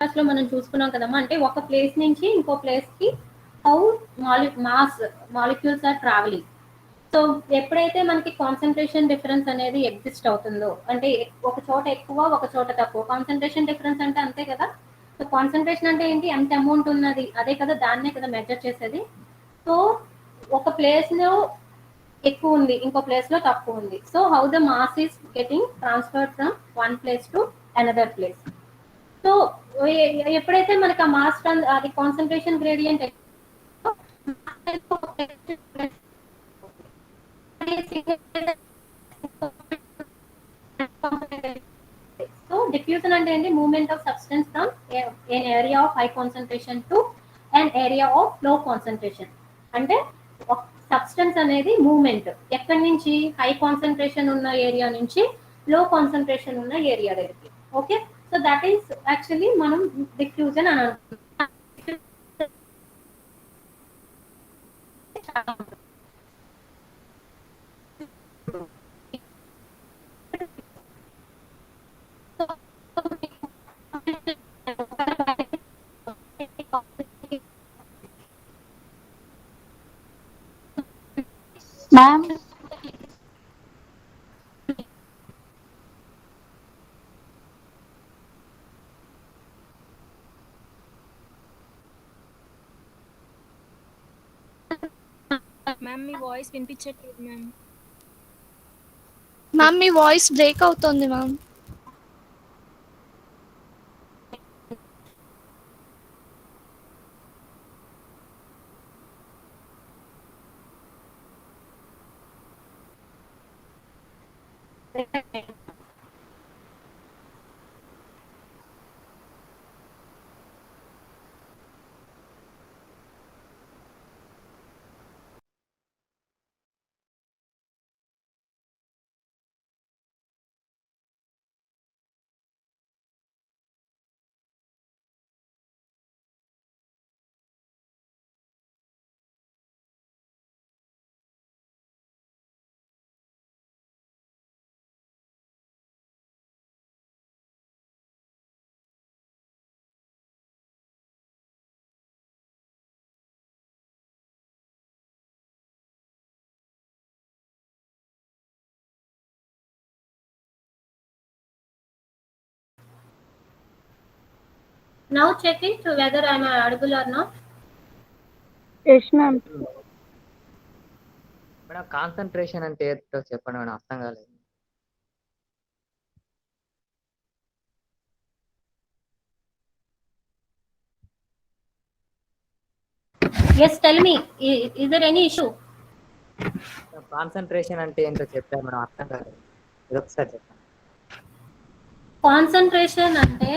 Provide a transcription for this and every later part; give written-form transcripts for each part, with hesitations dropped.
లో మనం చూసుకున్నాం కదమ్మా, అంటే ఒక ప్లేస్ నుంచి ఇంకో ప్లేస్ కి how mass molecules are travelling. So ఎప్పుడైతే మనకి కాన్సన్ట్రేషన్ డిఫరెన్స్ అనేది ఎగ్జిస్ట్ అవుతుందో, అంటే ఒక చోట ఎక్కువ ఒక చోట తక్కువ, కాన్సన్ట్రేషన్ డిఫరెన్స్ అంటే అంతే కదా. సో కాన్సన్ట్రేషన్ అంటే ఏంటి, ఎంత అమౌంట్ ఉన్నది అదే కదా, దాన్నే కదా మెజర్ చేసేది. సో ఒక ప్లేస్ లో ఎక్కువ ఉంది, ఇంకో ప్లేస్ లో తక్కువ ఉంది. So how the mass is getting transferred from one place to another place. So ఎప్పుడైతే మనకి ఆ మాస్ అది కాన్సన్ట్రేషన్ గ్రేడియంట్ సో డిఫ్యూజన్ అంటే ఏంటి, movement of substance from an area of high concentration to an area of low concentration. అంటే substance అనేది movement ఎక్కడి నుంచి, హై కాన్సన్ట్రేషన్ ఉన్న ఏరియా నుంచి లో కాన్సన్ట్రేషన్ ఉన్న ఏరియా దగ్గరికి. Okay, so that is actually మనం డిఫ్యూజన్ అని అనుకుంటున్నాం. మ్యామ్ మ్యామ్ మీ వాయిస్ వినిపించట్లేదు మ్యామ్. మ్యామ్ మీ వాయిస్ బ్రేక్ అవుతుంది ma'am. Now check it whether I am audible or not. Yes ma'am. Madam concentration అంటే ఏంటో చెప్పండి మేడం, అర్థం కాలేదు. Yes, tell me, is there any issue? Concentration అంటే ఏంటో చెప్పారు మేడం, అర్థం కాలేదు, ఇదొకసారి చెప్పండి. కాన్సన్ట్రేషన్ అంటే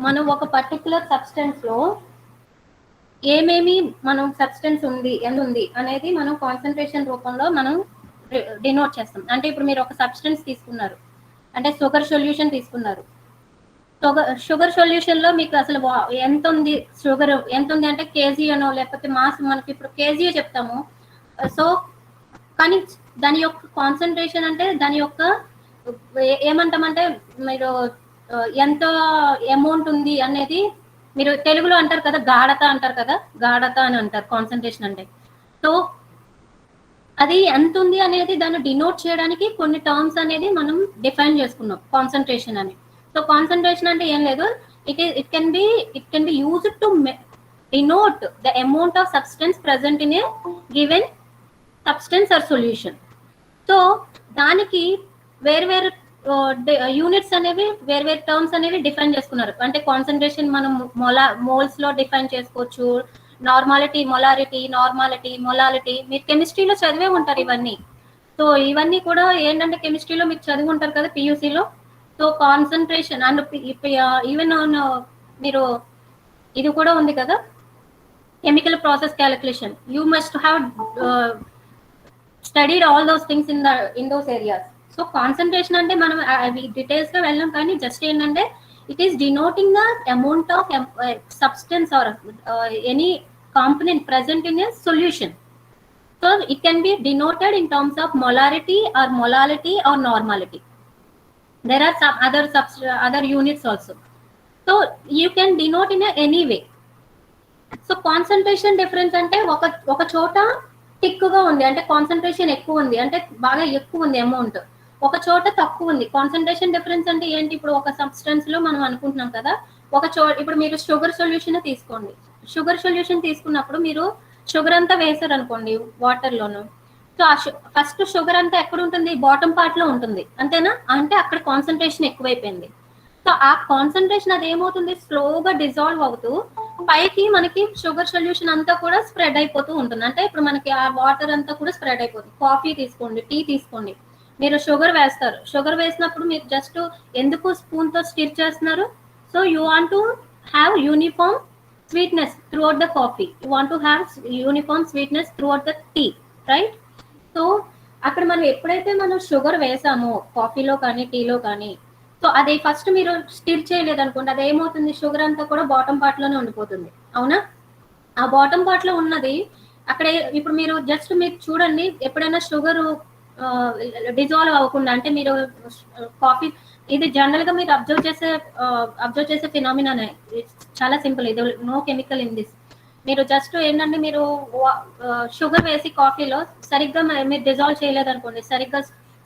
మనం ఒక పర్టికులర్ సబ్స్టెన్స్ లో ఏమేమి మనం సబ్స్టెన్స్ ఉంది ఎంత ఉంది అనేది మనం కాన్సన్ట్రేషన్ రూపంలో మనం డినోట్ చేస్తాం. అంటే ఇప్పుడు మీరు ఒక సబ్స్టెన్స్ తీసుకున్నారు, అంటే షుగర్ సొల్యూషన్ తీసుకున్నారు. షుగర్ సొల్యూషన్ లో మీకు అసలు ఎంత ఉంది, షుగర్ ఎంత ఉంది అంటే కేజీ అనో లేకపోతే మాస్, మనకి ఇప్పుడు కేజీ చెప్తాము. సో కానీ దాని యొక్క కాన్సన్ట్రేషన్ అంటే దాని యొక్క ఏమంటామంటే మీరు ఎంత అమౌంట్ ఉంది అనేది, మీరు తెలుగులో అంటారు కదా గాఢత అంటారు కదా, గాఢత అని అంటారు కాన్సన్ట్రేషన్ అంటే. సో అది ఎంత ఉంది అనేది దాన్ని డినోట్ చేయడానికి కొన్ని టర్మ్స్ అనేది మనం డిఫైన్ చేసుకున్నాం కాన్సన్ట్రేషన్ అని. సో కాన్సన్ట్రేషన్ అంటే ఏం లేదు, it can be used to denote the amount of substance present in a given substance or solution. So దానికి వేరు యూనిట్స్ అనేవి వేరు టర్మ్స్ అనేవి డిఫైన్ చేసుకున్నారు. అంటే కాన్సన్ట్రేషన్ మనం మోల్స్ లో డిఫైన్ చేసుకోవచ్చు, నార్మాలిటీ మొలాలిటీ మీరు కెమిస్ట్రీలో చదివే ఉంటారు ఇవన్నీ. సో ఇవన్నీ కూడా ఏంటంటే కెమిస్ట్రీలో మీరు చదివి ఉంటారు కదా పియూసీలో. సో కాన్సన్ట్రేషన్ అండ్ ఈవెన్ మీరు ఇది కూడా ఉంది కదా chemical process calculation, you must have studied all those things in those areas. So concentration అంటే మనం డీటెయిల్స్ గా వెళ్ళాం, కానీ జస్ట్ ఏంటంటే it is denoting the amount of substance or any component present in a solution. So it can be denoted in terms of molarity or molality or normality. There are some other units also. So you can denote in any way. So concentration difference అంటే ఒక చోట టిక్గా ఉంది అంటే concentration ఎక్కువ ఉంది అంటే బాగా ఎక్కువ ఉంది అమౌంట్, ఒక చోట తక్కువ ఉంది. కాన్సన్ట్రేషన్ డిఫరెన్స్ అంటే ఏంటి? ఇప్పుడు ఒక సబ్స్టెన్స్ లో మనం అనుకుంటున్నాం కదా, ఇప్పుడు మీరు షుగర్ సొల్యూషన్ తీసుకోండి. షుగర్ సొల్యూషన్ తీసుకున్నప్పుడు మీరు షుగర్ అంతా వేసారు అనుకోండి వాటర్ లోను. సో ఆ ఫస్ట్ షుగర్ అంతా ఎక్కడ ఉంటుంది? బాటమ్ పార్ట్ లో ఉంటుంది, అంతేనా? అంటే అక్కడ కాన్సన్ట్రేషన్ ఎక్కువైపోయింది. సో ఆ కాన్సన్ట్రేషన్ అది ఏమవుతుంది? స్లోగా డిజాల్వ్ అవుతూ పైకి మనకి షుగర్ సొల్యూషన్ అంతా కూడా స్ప్రెడ్ అయిపోతూ ఉంటుంది. అంటే ఇప్పుడు మనకి ఆ వాటర్ అంతా కూడా స్ప్రెడ్ అయిపోతుంది. కాఫీ తీసుకోండి, టీ తీసుకోండి, మీరు షుగర్ వేస్తారు. షుగర్ వేసినప్పుడు మీరు జస్ట్ ఎందుకు స్పూన్ తో స్టిర్ చేస్తున్నారు? So you want to have uniform sweetness throughout the coffee, you want to have uniform sweetness throughout the tea, right? So అక్కడ మనం ఎప్పుడైతే మనం షుగర్ వేసామో కాఫీలో కానీ టీలో కానీ, సో అది ఫస్ట్ మీరు స్టిర్ చేయలేదు అనుకోండి, అది ఏమవుతుంది? షుగర్ అంతా కూడా బాటమ్ పార్ట్ లోనే ఉండిపోతుంది, అవునా? ఆ బాటమ్ పార్ట్ లో ఉన్నది అక్కడ ఇప్పుడు మీరు జస్ట్ మీరు చూడండి, ఎప్పుడైనా షుగర్ డిజాల్వ్ అవ్వకుండా అంటే మీరు కాఫీ, ఇది జనరల్ గా మీరు అబ్జర్వ్ చేసే ఫినామినానే, చాలా సింపుల్, ఇది నో కెమికల్ ఇన్ దిస్. మీరు జస్ట్ ఏంటంటే మీరు షుగర్ వేసి కాఫీలో సరిగ్గా మీరు డిజాల్వ్ చేయలేదు అనుకోండి, సరిగ్గా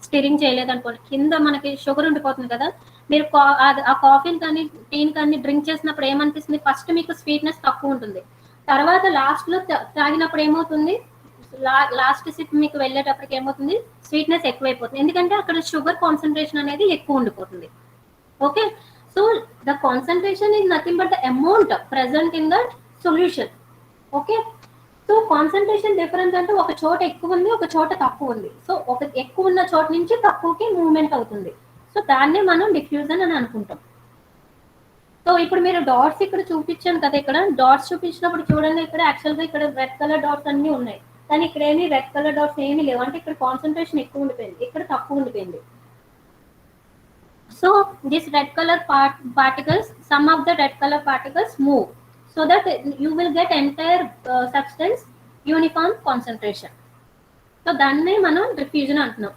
స్టిరింగ్ చేయలేదు అనుకోండి, కింద మనకి షుగర్ ఉండిపోతుంది కదా. మీరు ఆ కాఫీని కానీ టీని కానీ డ్రింక్ చేసినప్పుడు ఏమనిపిస్తుంది? ఫస్ట్ మీకు స్వీట్నెస్ తక్కువ ఉంటుంది, తర్వాత లాస్ట్ లో తాగినప్పుడు ఏమవుతుంది? లాస్ట్ సిప్ మీకు వెళ్ళేటప్పటికి ఏమవుతుంది? స్వీట్నెస్ ఎక్కువైపోతుంది, ఎందుకంటే అక్కడ షుగర్ కాన్సన్ట్రేషన్ అనేది ఎక్కువ ఉండిపోతుంది. Okay, so the concentration is nothing but the amount present in the solution. Okay, so concentration difference అంటే ఒక చోట ఎక్కువ ఉంది, ఒక చోట తక్కువ ఉంది. సో ఒక ఎక్కువ ఉన్న చోట నుంచి తక్కువకి మూవ్మెంట్ అవుతుంది. సో దాన్నే మనం డిఫ్యూజన్ అని అనుకుంటాం. సో ఇప్పుడు మీరు డాట్స్ ఇక్కడ చూపించాను కదా, ఇక్కడ డాట్స్ చూపించినప్పుడు చూడండి, ఇక్కడ యాక్చువల్గా ఇక్కడ రెడ్ కలర్ డాట్స్ అన్ని ఉన్నాయి, కానీ ఇక్కడ ఏమి రెడ్ కలర్ డాట్స్ ఏమీ లేవు. అంటే ఇక్కడ కాన్సన్ట్రేషన్ ఎక్కువ ఉండిపోయింది, ఇక్కడ తక్కువ ఉండిపోయింది. So this red colour particles, some of the red color particles move, so that you will get entire substance uniform concentration. So దాన్నే మనం డిఫ్యూజన్ అంటున్నాం.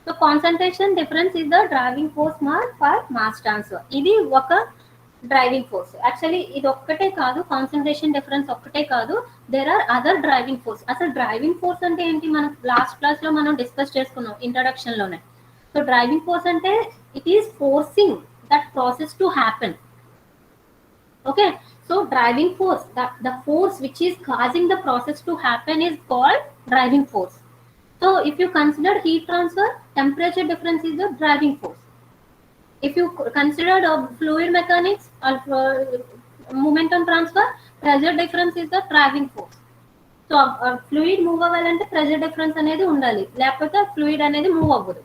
So concentration difference is the driving force for mass transfer. ఇది ఒక driving force. Actually ఇది ఒక్కటే కాదు, concentration difference ఒక్కటే కాదు, there are other driving force. అసలు డ్రైవింగ్ ఫోర్స్ అంటే ఏంటి? మనం లాస్ట్ క్లాస్ లో మనం డిస్కస్ చేసుకున్నాం ఇంట్రడక్షన్ లోనే. సో డ్రైవింగ్ ఫోర్స్ అంటే it is forcing that process to happen. Okay, so driving force, the force which is causing the process to happen is called driving force. So if you consider heat transfer, temperature difference is the driving force. If you consider fluid mechanics or momentum transfer, pressure difference is the driving force. So fluid move అవ్వాలంటే pressure difference అనేది ఉండాలి, లేకపోతే fluid అనేది move అవ్వదు.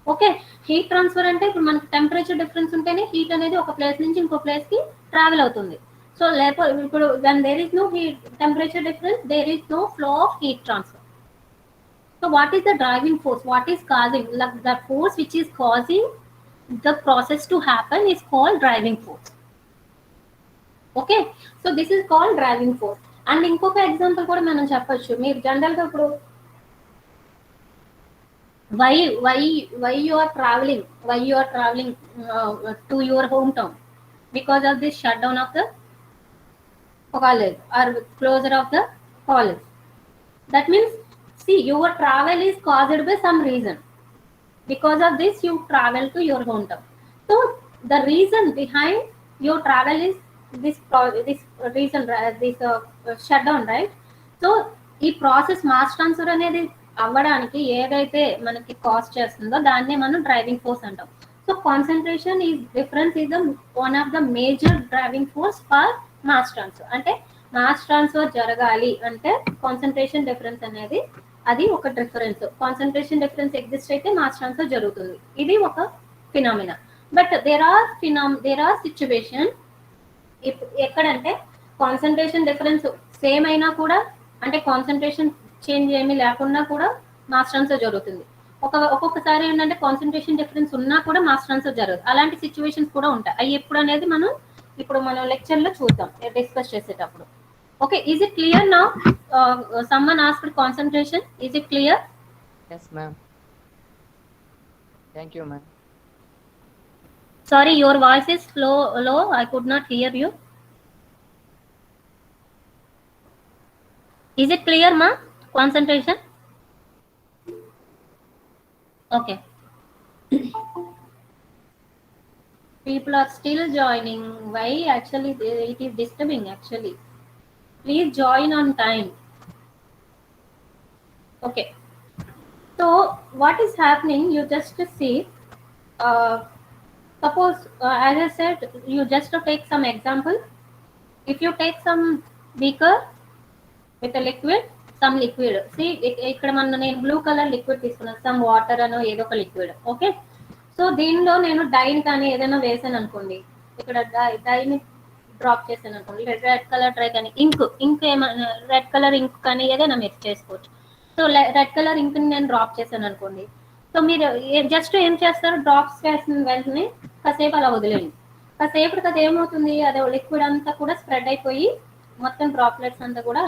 Okay, heat transfer అంటే ఇప్పుడు మనకి temperature difference ఉంటేనే హీట్ అనేది ఒక ప్లేస్ నుంచి ఇంకో ప్లేస్ కి ట్రావెల్ అవుతుంది. సో లేకపోతే ఇప్పుడు when there is no heat temperature difference, there is no flow of heat transfer. So what is the driving force? What is causing? The force which is causing the process to happen is called driving force. Okay, so this is called driving force. And ఇంకొక example కూడా మనం చెప్పొచ్చు. మీరు general గా ఇప్పుడు why you are traveling to your hometown? Because of this shutdown of the college or closure of the college. That means, see, your travel is caused by some reason. Because of this you travel to your hometown. So the reason behind your travel is this reason, this shutdown, right? So ఈ process mass transfer అనేది అవ్వడానికి ఏదైతే మనకి cost చేస్తుందో దాన్నే మనం driving force అంటాం. So concentration is difference is one of the major driving force for mass transfer. అంటే మాస్ ట్రాన్స్ఫర్ జరగాలి అంటే కాన్సన్ట్రేషన్ డిఫరెన్స్ అనేది అది ఒక డిఫరెన్స్. కాన్సన్ట్రేషన్ డిఫరెన్స్ ఎగ్జిస్ట్ అయితే మాస్ ట్రాన్స్ఫర్ జరుగుతుంది. ఇది ఒక phenomena. But there are situation ఎక్కడంటే కాన్సన్ట్రేషన్ డిఫరెన్స్ సేమ్ అయినా కూడా, అంటే కాన్సన్ట్రేషన్ చేంజ్ ఏమీ లేకుండా కూడా మాస్ ట్రాన్స్ఫర్ జరుగుతుంది. ఒక్కొక్కసారి ఏంటంటే కాన్సన్ట్రేషన్ డిఫరెన్స్ ఉన్నా కూడా మాస్ ట్రాన్స్ఫర్ జరగదు. అలాంటి సిచ్యువేషన్స్ కూడా ఉంటాయి. అవి ఎప్పుడు అనేది మనం లెక్చర్ లో చూద్దాం, డిస్కస్ చేసేటప్పుడు. Okay, is it clear now? Someone asked concentration, is it clear? Yes, ma'am. Thank you, ma'am. Sorry, your voice is low. I could not hear you. Is it clear, ma? Concentration. Okay. People are still joining. Why? Actually, it is disturbing. Actually, please join on time. Okay. So, what is happening? You just see. Suppose, as I said, you just to take some example. If you take some beaker with a liquid, some liquid. See, ఇక్కడ నేను blue colour liquid తీసుకున్నాను, some water అనో ఏదో ఒక liquid. Okay, so దీనిలో నేను dyne కానీ ఏదైనా వేసాను అనుకోండి, ఇక్కడ డైని డ్రాప్ చేశాను అనుకోండి, రెడ్ కలర్ డ్రై కానీ ఇంక్ ఏమైనా రెడ్ కలర్ ఇంక్ కానీ ఏదైనా మీరు చేసుకోవచ్చు. సో రెడ్ కలర్ ఇంక్ నేను డ్రాప్ చేశాను అనుకోండి, సో మీరు జస్ట్ ఏం చేస్తారు, డ్రాప్స్ వేసిన వెంటనే కాసేపు అలా వదిలేయండి. కాసేపటికి అది ఏమవుతుంది, అది లిక్విడ్ అంతా కూడా స్ప్రెడ్ అయిపోయి మొత్తం డ్రాప్లెట్స్ అంతా కూడా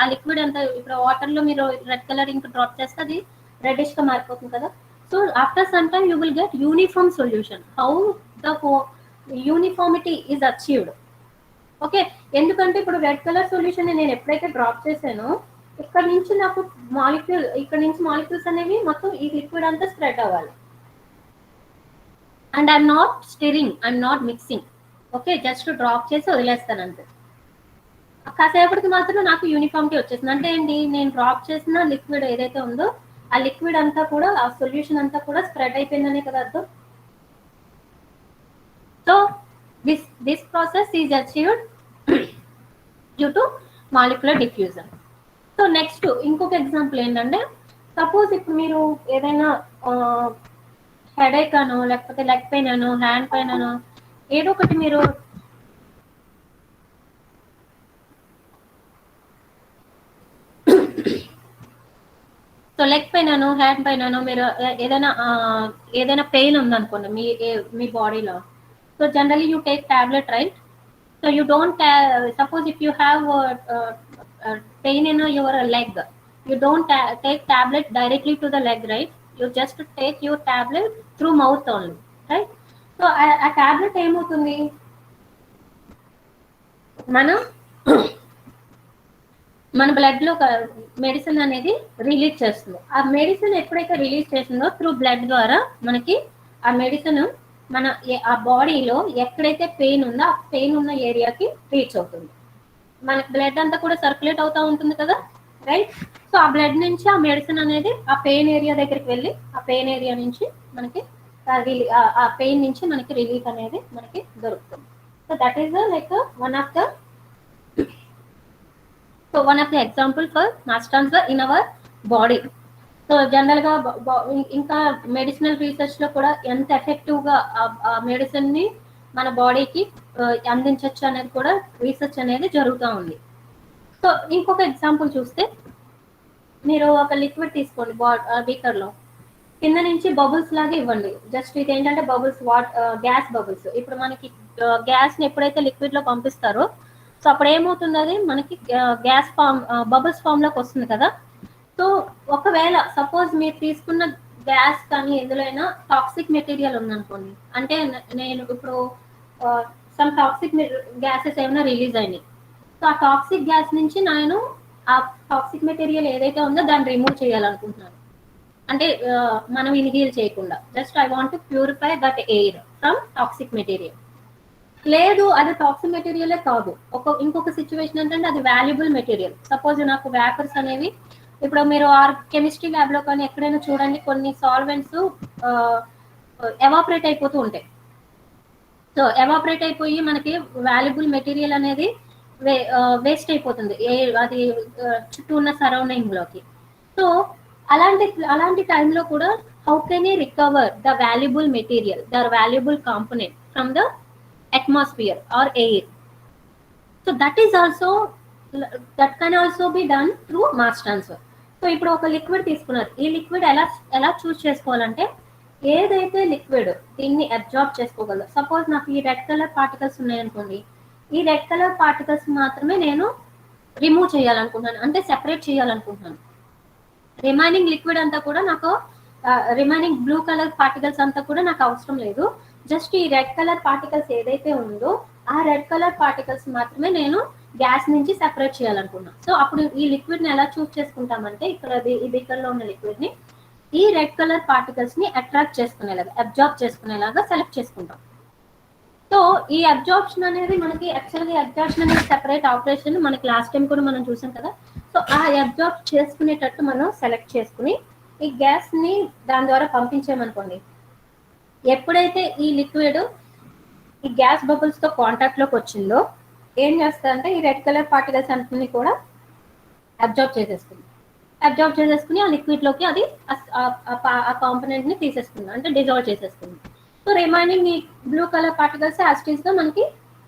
ఆ లిక్విడ్ అంతా, ఇప్పుడు వాటర్ లో మీరు రెడ్ కలర్ ఇంక్ డ్రాప్ చేస్తే అది రెడ్డిష్ గా మారిపోతుంది కదా. So after some time you will get uniform solution. How the uniformity is achieved. Okay, ఎందుకంటే ఇప్పుడు రెడ్ కలర్ సొల్యూషన్ నేను ఎప్పుడైతే డ్రాప్ చేశానో ఇక్కడ నుంచి నాకు మాలిక్యూల్స్ అనేవి మొత్తం ఈ లిక్విడ్ అంతా స్ప్రెడ్ అవ్వాలి. And I'm not stirring, I'm not mixing. Okay, just drop చేసి వదిలేస్తాను అంతే. కాసేపటికి మాత్రం నాకు యూనిఫామిటీ వచ్చేసింది. అంటే ఏంటి, నేను డ్రాప్ చేసిన లిక్విడ్ ఏదైతే ఉందో ఆ లిక్విడ్ అంతా కూడా, ఆ సొల్యూషన్ అంతా కూడా స్ప్రెడ్ అయిపోయిందనే కదా అర్థం. So this process is achieved due to molecular diffusion. So next ఇంకొక ఎగ్జాంపుల్ ఏంటంటే, సపోజ్ ఇప్పుడు మీరు ఏదైనా హెడేక్ అనో, లేకపోతే లెగ్ పెయిన్ అనో, హ్యాండ్ పెయిన్ అనో ఏదో ఒకటి మీరు సో లెగ్ పెయిన్ అనో, హ్యాండ్ పెయిన్ అనో, మీరు ఏదైనా పెయిన్ ఉందనుకోండి మీ బాడీలో, so generally you take tablet, right? So you don't, suppose if you have pain in your leg, you don't take tablet directly to the leg, right? You just take your tablet through mouth only, right? So a tablet ఏమవుతుంది, మన blood లో medicine అనేది release చేస్తుంది. ఆ medicine ఎప్పుడైతే release చేసిందో through blood ద్వారా మనకి ఆ మెడిసిన్ ఆ బాడీలో ఎక్కడైతే పెయిన్ ఉందో ఆ పెయిన్ ఉన్న ఏరియాకి రీచ్ అవుతుంది. మనకి బ్లడ్ అంతా కూడా సర్క్యులేట్ అవుతూ ఉంటుంది కదా, రైట్? సో ఆ బ్లడ్ నుంచి ఆ మెడిసిన్ అనేది ఆ పెయిన్ ఏరియా దగ్గరికి వెళ్ళి ఆ పెయిన్ ఏరియా నుంచి మనకి ఆ పెయిన్ నుంచి మనకి రిలీఫ్ అనేది మనకి దొరుకుతుంది. So that is like one of the example for mass transfer in our body. So general గా ఇంకా మెడిసినల్ రీసెర్చ్ లో కూడా ఎంత ఎఫెక్టివ్ గా ఆ మెడిసిన్ ని మన బాడీకి అందించవచ్చు అనేది కూడా రీసెర్చ్ అనేది జరుగుతూ ఉంది. సో ఇంకొక ఎగ్జాంపుల్ చూస్తే, మీరు ఒక లిక్విడ్ తీసుకోండి బీకర్ లో, కింద నుంచి బబుల్స్ లాగా ఇవ్వండి. జస్ట్ ఇది ఏంటంటే బబుల్స్, గ్యాస్ బబుల్స్. ఇప్పుడు మనకి గ్యాస్ ని ఎప్పుడైతే లిక్విడ్ లో పంపిస్తారో, సో అప్పుడు ఏమవుతుంది, అది మనకి గ్యాస్ ఫామ్, బబుల్స్ ఫామ్ లోకి వస్తుంది కదా. సో ఒకవేళ సపోజ్ మీరు తీసుకున్న గ్యాస్ కానీ ఎందులో అయినా టాక్సిక్ మెటీరియల్ ఉందనుకోండి, అంటే నేను ఇప్పుడు సమ్ టాక్సిక్ గ్యాసెస్ ఏమైనా రిలీజ్ అయినాయి, సో ఆ టాక్సిక్ గ్యాస్ నుంచి నేను ఆ టాక్సిక్ మెటీరియల్ ఏదైతే ఉందో దాన్ని రిమూవ్ చేయాలనుకుంటున్నాను. అంటే మనం ఇన్హేల్ చేయకుండా, just I want to purify that air from toxic material. లేదు, అది టాక్సిక్ మెటీరియలే కాదు, ఇంకొక సిచ్యువేషన్ ఏంటంటే అది వాల్యుబుల్ మెటీరియల్. సపోజ్ నాకు వేపర్స్ అనేవి, ఇప్పుడు మీరు కెమిస్ట్రీ ల్యాబ్ లో కానీ ఎక్కడైనా చూడండి, కొన్ని సాల్వెంట్స్ ఎవాపరేట్ అయిపోతూ ఉంటాయి. సో ఎవాపరేట్ అయిపోయి మనకి వాల్యుబుల్ మెటీరియల్ అనేది వేస్ట్ అయిపోతుంది అది చుట్టూ ఉన్న సరౌండింగ్ లోకి. సో అలాంటి టైంలో కూడా how can you recover the valuable material, the valuable component from the atmosphere or air. So that can also be done through mass transfer. So ఇప్పుడు ఒక లిక్విడ్ తీసుకున్నారు, ఈ లిక్విడ్ ఎలా చూస్ చేసుకోవాలంటే, ఏదైతే లిక్విడ్ దీన్ని అబ్జార్బ్ చేసుకోగలదు. సపోజ్ నాకు ఈ రెడ్ కలర్ పార్టికల్స్ ఉన్నాయనుకోండి, ఈ రెడ్ కలర్ పార్టికల్స్ మాత్రమే నేను రిమూవ్ చేయాలనుకుంటున్నాను, అంటే సెపరేట్ చేయాలనుకుంటున్నాను. రిమైనింగ్ లిక్విడ్ అంతా కూడా నాకు, రిమైనింగ్ బ్లూ కలర్ పార్టికల్స్ అంతా కూడా నాకు అవసరం లేదు. జస్ట్ ఈ రెడ్ కలర్ పార్టికల్స్ ఏదైతే ఉందో ఆ రెడ్ కలర్ పార్టికల్స్ మాత్రమే నేను గ్యాస్ నుంచి సెపరేట్ చేయాలనుకున్నా. సో అప్పుడు ఈ లిక్విడ్ ని ఎలా చూస్ చేసుకుంటామంటే ఇక్కడ ఈ బీకర్ లో ఉన్న లిక్విడ్ ని ఈ రెడ్ కలర్ పార్టికల్స్ ని అట్రాక్ట్ చేసుకునేలాగా, అబ్జార్బ్ చేసుకునేలాగా సెలెక్ట్ చేసుకుంటాం. సో ఈ అబ్జార్ప్షన్ అనేది మనకి యాక్చువల్గా అబ్జార్ప్షన్ అనేది సెపరేట్ ఆపరేషన్ మనకి లాస్ట్ టైం కూడా మనం చూసాం కదా. సో ఆ అబ్జార్బ్ చేసుకునేటట్టు మనం సెలెక్ట్ చేసుకుని ఈ గ్యాస్ ని దాని ద్వారా పంపించామనుకోండి, ఎప్పుడైతే ఈ లిక్విడ్ ఈ గ్యాస్ బబుల్స్ తో కాంటాక్ట్ లోకి వచ్చిందో ఏం చేస్తారంటే ఈ రెడ్ కలర్ పార్టికల్స్ అన్నింటినీ కూడా అబ్జార్బ్ చేసేస్తుంది. అబ్జార్బ్ చేసేసుకుని ఆ లిక్విడ్ లోకి అది ఆ కాంపోనెంట్ ని తీసేస్తుంది, అంటే డిజాల్వ్ చేసేస్తుంది. సో రిమైనింగ్ ఈ బ్లూ కలర్ పార్టికల్స్ యాస్టీస్ గా మనకి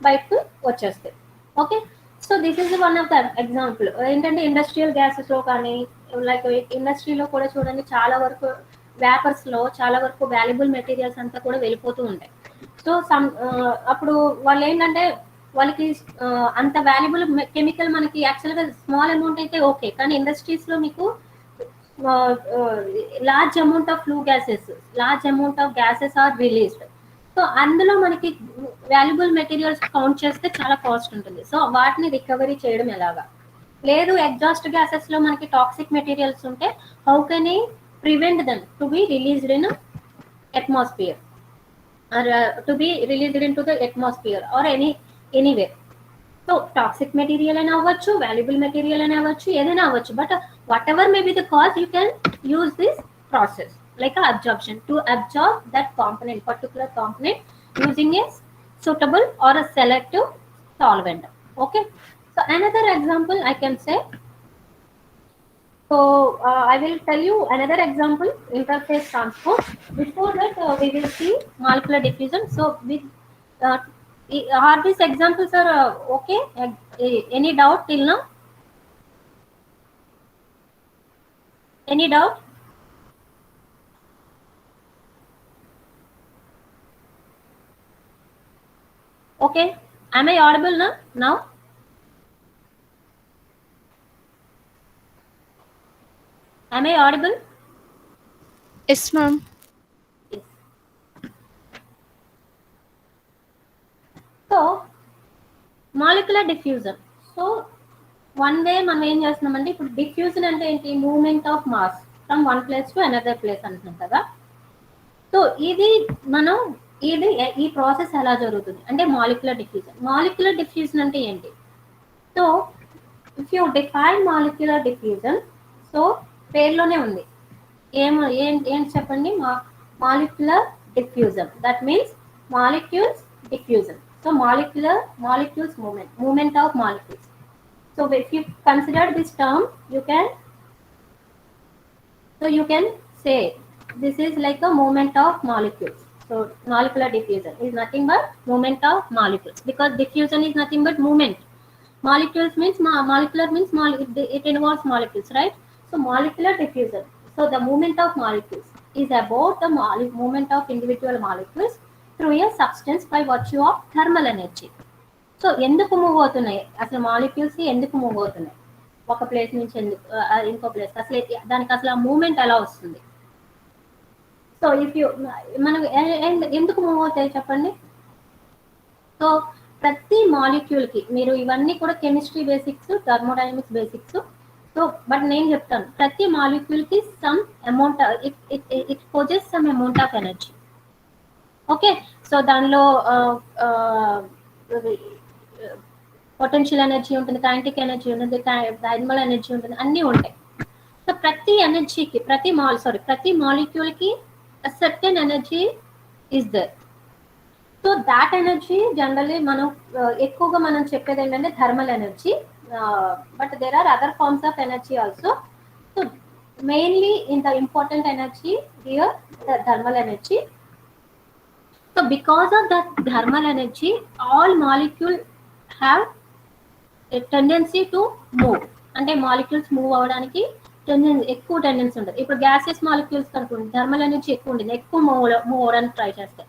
బయటకు వచ్చేస్తాయి. Okay, so this is one of the example. ఏంటంటే ఇండస్ట్రియల్ గ్యాసెస్ లో కానీ లైక్ ఇండస్ట్రీలో కూడా చూడండి చాలా వరకు వ్యాపర్స్ లో చాలా వరకు వాల్యుబుల్ మెటీరియల్స్ అంతా కూడా వెళ్ళిపోతూ ఉంటాయి. సో అప్పుడు వాళ్ళు ఏంటంటే వాళ్ళకి అంత వాల్యుబుల్ కెమికల్ మనకి యాక్చువల్గా స్మాల్ అమౌంట్ అయితే ఓకే, కానీ ఇండస్ట్రీస్ లో మీకు large amount of flue gases, large amount of gases are released. So అందులో మనకి వాల్యుబుల్ మెటీరియల్స్ కౌంట్ చేస్తే చాలా కాస్ట్ ఉంటుంది. సో వాటిని రికవరీ చేయడం ఎలాగా? లేదు ఎగ్జాస్ట్ గ్యాసెస్ లో మనకి టాక్సిక్ మెటీరియల్స్ ఉంటే how can I prevent them to be released in atmosphere or to be released into the atmosphere or anywhere. So toxic material and avachchu, valuable material and avachchu, edaina avachchu, but whatever may be the cause, you can use this process like a absorption to absorb that component, particular component, using a suitable or a selective solvent. Okay, so another example I can say. So I will tell you another example, interface transport. Before that, we will see molecular diffusion. So with are these examples are okay? Any doubt till now? Any doubt? Okay, am I audible now? Am I audible? Yes, ma'am. Yes. So, molecular diffusion. So, one way మనం ఏం చేస్తున్నామంటే ఇప్పుడు diffusion అంటే ఏంటి? Movement of mass from one place to another place అంటున్నాం కదా. So ఈ process ఎలా జరుగుతుంది అంటే మాలిక్యులర్ డిఫ్యూజన్. మాలిక్యులర్ డిఫ్యూజన్ అంటే ఏంటి? So if you define molecular diffusion, so పేర్లోనే ఉంది. ఏంటి చెప్పండి? Molecular diffusion, that means molecules diffusion. So molecules movement of molecules. So if you consider this term, you can say this is like a movement of molecules. So molecular diffusion is nothing but movement of molecules, because diffusion is nothing but movement. Molecules means molecular means it involves molecules, right? So molecular diffusion, so the movement of molecules is about the movement of individual molecules through a substance by virtue of thermal energy. So ఎందుకు move అవుతున్నాయి అసలు molecules, ఎందుకు move అవుతున్నాయి ఒక place నుంచి ఇంకో place, అసలు దానికి అసలు ఆ మూవ్మెంట్ ఎలా వస్తుంది? సో మనం ఎందుకు మూవ్ అవుతాయి చెప్పండి? సో ప్రతి మాలిక్యూల్ కి, మీరు ఇవన్నీ కూడా chemistry basics, thermodynamics basics. So but నేను చెప్తాను, ప్రతి మాలిక్యూల్ కి some amount, it possess some amount of energy. Okay, so దానిలో పొటెన్షియల్ ఎనర్జీ ఉంటుంది, కైనెటిక్ ఎనర్జీ ఉంటుంది, థర్మల్ ఎనర్జీ ఉంటుంది, అన్నీ ఉంటాయి. సో ప్రతి ఎనర్జీకి, ప్రతి మాలిక్యూల్ కి certain energy is there. So that energy generally మనం ఎక్కువగా మనం చెప్పేది ఏంటంటే thermal energy, but there are other forms of energy also. So mainly in the important energy here the thermal energy. So because of that thermal energy, all molecules have a tendency to move. అంటే molecules move అవడానికి ఎక్కువ tendency ఉంటుంది. ఇప్పుడు gases molecules అనుకోండి, thermal energy ఎక్కువ ఉంటుంది, ఎక్కువ move అవడానికి ట్రై చేస్తాయి.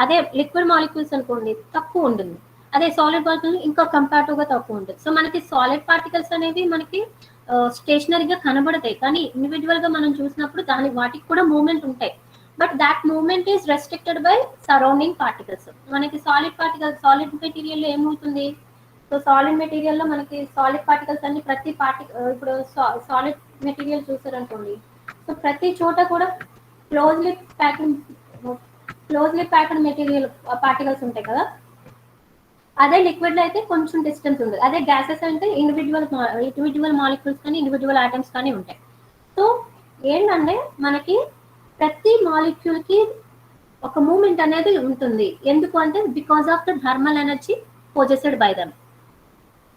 అదే లిక్విడ్ మాలిక్యూల్స్ అనుకోండి తక్కువ ఉంటుంది. అదే సాలిడ్ పార్టికల్స్ ఇంకా కంపారిటివ్ గా తక్కువ ఉంటుంది. సో మనకి సాలిడ్ పార్టికల్స్ అనేవి మనకి స్టేషనరీగా కనబడతాయి, కానీ ఇండివిజువల్ గా మనం చూసినప్పుడు వాటికి కూడా మూవ్మెంట్ ఉంటాయి. But that movement is restricted by surrounding particles. మనకి సాలిడ్ మెటీరియల్ ఏమవుతుంది? సో సాలిడ్ మెటీరియల్ లో మనకి సాలిడ్ పార్టికల్స్ అన్ని ప్రతి ఇప్పుడు సాలిడ్ మెటీరియల్ చూసారనుకోండి, సో ప్రతి చోట కూడా క్లోజ్లీ ప్యాక్డ్ మెటీరియల్ పార్టికల్స్ ఉంటాయి కదా. అదే లిక్విడ్ లో అయితే కొంచెం డిస్టెన్స్ ఉంది. అదే గ్యాసెస్ అంటే ఇండివిజువల్ మాలిక్యూల్స్ కానీ ఇండివిజువల్ ఆటమ్స్ కానీ ఉంటాయి. సో ఏంటంటే మనకి ప్రతి మాలిక్యూల్ కి ఒక మూమెంట్ అనేది ఉంటుంది. ఎందుకు అంటే because of the thermal energy possessed by them.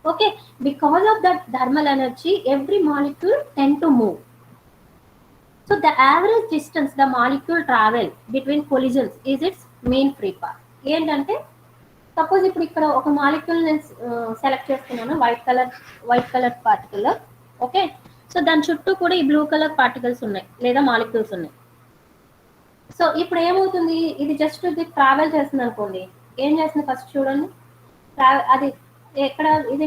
Okay, because of that thermal energy every molecule tend to move. So the average distance the molecule travel between collisions is it's mean free path. ఏంటంటే suppose ఇప్పుడు ఇక్కడ ఒక molecule నేను select చేస్తున్నాను, white colour particle. Okay, so దాని చుట్టూ కూడా ఈ బ్లూ కలర్ పార్టికల్స్ ఉన్నాయి లేదా మాలిక్యూల్స్ ఉన్నాయి. సో ఇప్పుడు ఏమవుతుంది, ఇది జస్ట్ ఇది ట్రావెల్ చేస్తుంది అనుకోండి. ఏం చేస్తుంది ఫస్ట్ చూడండి, అది ఎక్కడ ఇది